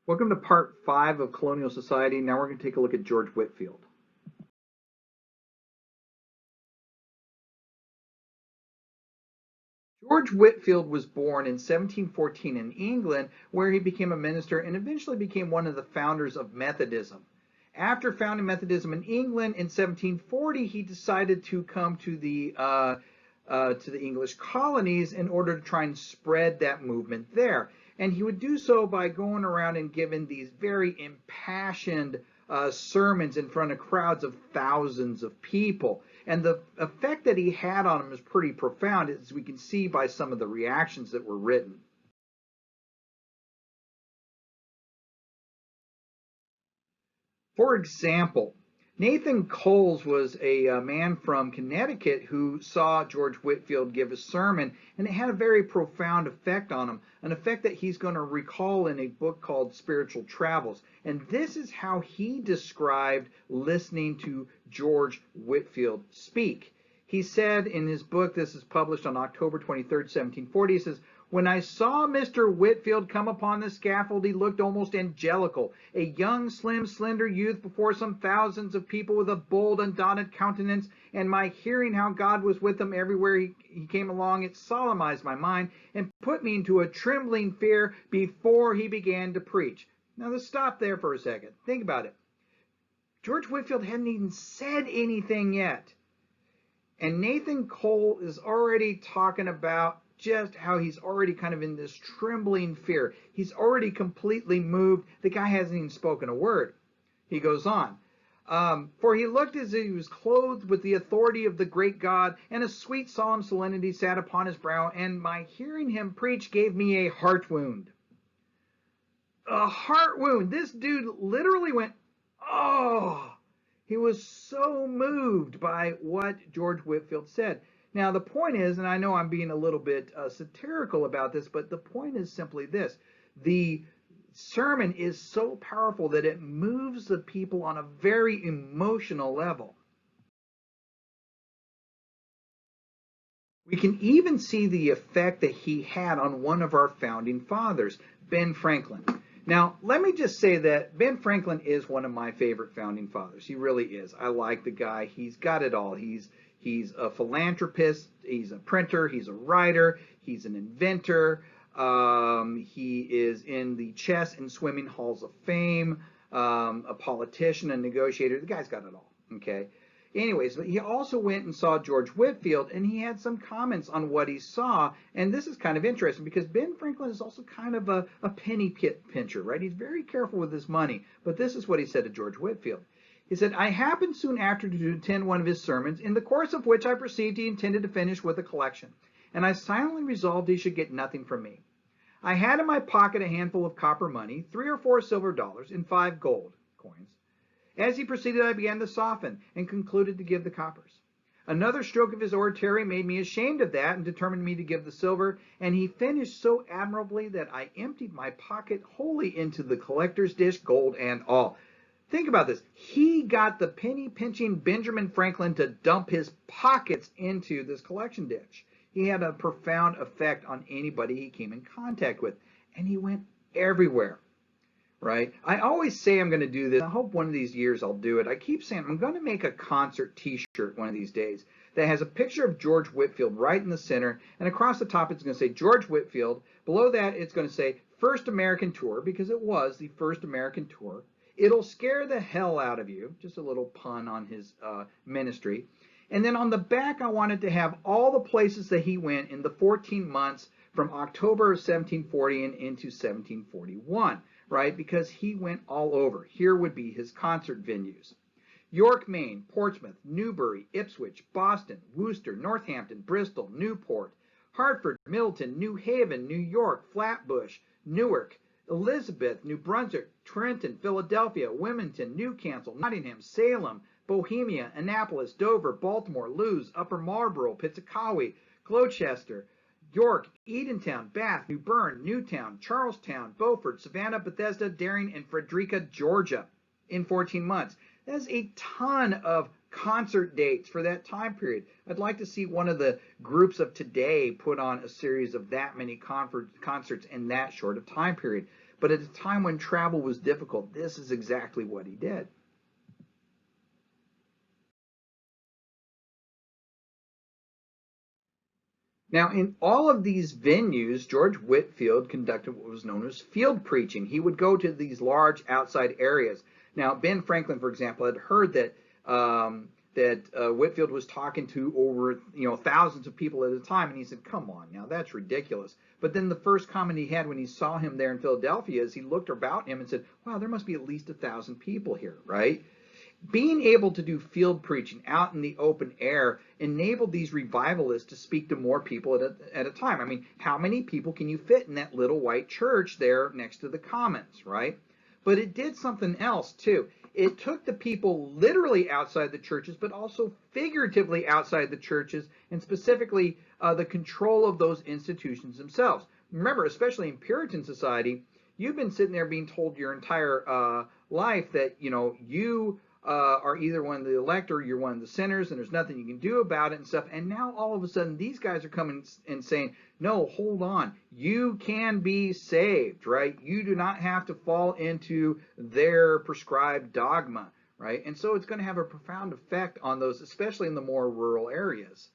Welcome to part 5 of Colonial Society. Now we're going to take a look at George Whitefield. George Whitefield was born in 1714 in England, where he became a minister and eventually became one of the founders of Methodism. After founding Methodism in England in 1740, he decided to come to the English colonies in order to try and spread that movement there. And he would do so by going around and giving these very impassioned sermons in front of crowds of thousands of people. And the effect that he had on them is pretty profound, as we can see by some of the reactions that were written. For example, Nathan Coles was a man from Connecticut who saw George Whitefield give a sermon, and it had a very profound effect on him, an effect that he's going to recall in a book called Spiritual Travels. And this is how he described listening to George Whitefield speak. He said in his book, this is published on October 23rd, 1740, he says, "When I saw Mr. Whitefield come upon the scaffold, he looked almost angelical, a young, slim, slender youth before some thousands of people with a bold, undaunted countenance, and my hearing how God was with him everywhere he came along, it solemnized my mind and put me into a trembling fear before he began to preach." Now let's stop there for a second. Think about it. George Whitefield hadn't even said anything yet. And Nathan Cole is already talking about just how he's already kind of in this trembling fear. He's already completely moved. The guy hasn't even spoken a word. He goes on. For he looked as if he was clothed with the authority of the great God, and a sweet solemn solemnity sat upon his brow, and my hearing him preach gave me a heart wound. A heart wound. This dude literally went, oh. He was so moved by what George Whitefield said. Now, the point is, and I know I'm being a little bit satirical about this, but the point is simply this. The sermon is so powerful that it moves the people on a very emotional level. We can even see the effect that he had on one of our founding fathers, Ben Franklin. Now, let me just say that Ben Franklin is one of my favorite founding fathers. He really is. I like the guy. He's got it all. He's a philanthropist. He's a printer. He's a writer. He's an inventor. He is in the chess and swimming halls of fame, a politician, a negotiator. The guy's got it all, okay? Anyways, but he also went and saw George Whitefield, and he had some comments on what he saw. And this is kind of interesting because Ben Franklin is also kind of a penny pincher, right? He's very careful with his money. But this is what he said to George Whitefield. He said, "I happened soon after to attend one of his sermons, in the course of which I perceived he intended to finish with a collection, and I silently resolved he should get nothing from me. I had in my pocket a handful of copper money, 3 or 4 silver dollars, and 5 gold coins. As he proceeded, I began to soften, and concluded to give the coppers. Another stroke of his oratory made me ashamed of that, and determined me to give the silver, and he finished so admirably that I emptied my pocket wholly into the collector's dish, gold and all." Think about this. He got the penny-pinching Benjamin Franklin to dump his pockets into this collection dish. He had a profound effect on anybody he came in contact with, and he went everywhere. Right? I always say I'm going to do this. I hope one of these years I'll do it. I keep saying I'm going to make a concert t-shirt one of these days that has a picture of George Whitefield right in the center, and across the top it's going to say George Whitefield. Below that it's going to say First American Tour, because it was the first American tour. It'll scare the hell out of you. Just a little pun on his ministry. And then on the back I wanted to have all the places that he went in the 14 months from October of 1740 and into 1741. Right? Because he went all over. Here would be his concert venues: York, Maine; Portsmouth; Newbury; Ipswich; Boston; Worcester; Northampton; Bristol; Newport; Hartford; Middleton; New Haven; New York; Flatbush; Newark; Elizabeth; New Brunswick; Trenton; Philadelphia; Wilmington; Newcastle; Nottingham; Salem; Bohemia; Annapolis; Dover; Baltimore; Lewes; Upper Marlboro; Piscataway; Gloucester; York; Edentown; Bath; New Bern; Newtown; Charlestown; Beaufort; Savannah; Bethesda; Darien; and Frederica, Georgia in 14 months. That's a ton of concert dates for that time period. I'd like to see one of the groups of today put on a series of that many concerts in that short of time period. But at a time when travel was difficult, this is exactly what he did. Now, in all of these venues, George Whitefield conducted what was known as field preaching. He would go to these large outside areas. Now, Ben Franklin, for example, had heard that Whitefield was talking to over thousands of people at a time, and he said, "Come on, now that's ridiculous." But then the first comment he had when he saw him there in Philadelphia is he looked about him and said, "Wow, there must be at least 1,000 people here, right?" Being able to do field preaching out in the open air enabled these revivalists to speak to more people at a time. I mean, how many people can you fit in that little white church there next to the Commons, right? But it did something else too. It took the people literally outside the churches, but also figuratively outside the churches, and specifically the control of those institutions themselves. Remember, especially in Puritan society, you've been sitting there being told your entire life that you are either one of the elect or you're one of the sinners, and there's nothing you can do about it and stuff. And now all of a sudden, these guys are coming and saying, "No, hold on, you can be saved, right? You do not have to fall into their prescribed dogma." Right? And so it's going to have a profound effect on those, especially in the more rural areas.